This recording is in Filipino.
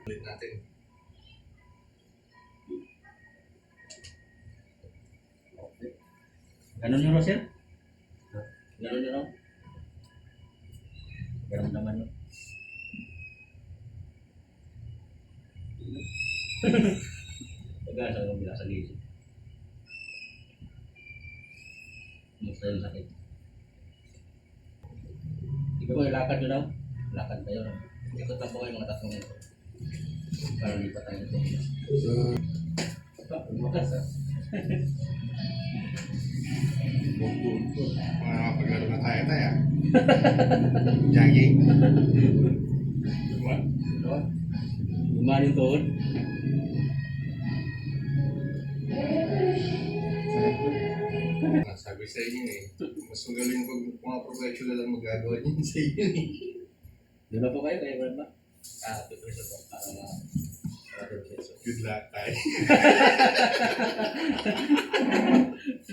Ulit natin. Ganun yun, sir? Ganun yun, no? Ganun naman, no? Pag-asa ko bila sa gilid. Musta yung sakit? Ikaw ko, ilakad nyo daw. Lakad kayo, no? Ikot lang po kayo mga tatlong ito. Para lipat tayo ito. Lumakas, ha? Mga paglaro na tayo. Jogging. What? Ano? Lumahan yung tuhod. Sabi sa inyo eh, mas magaling pag mga professional ang magagawa niyan sa inyo eh. Doon na po kayo, kaya ba? Pipreso po. Para Good luck tayo.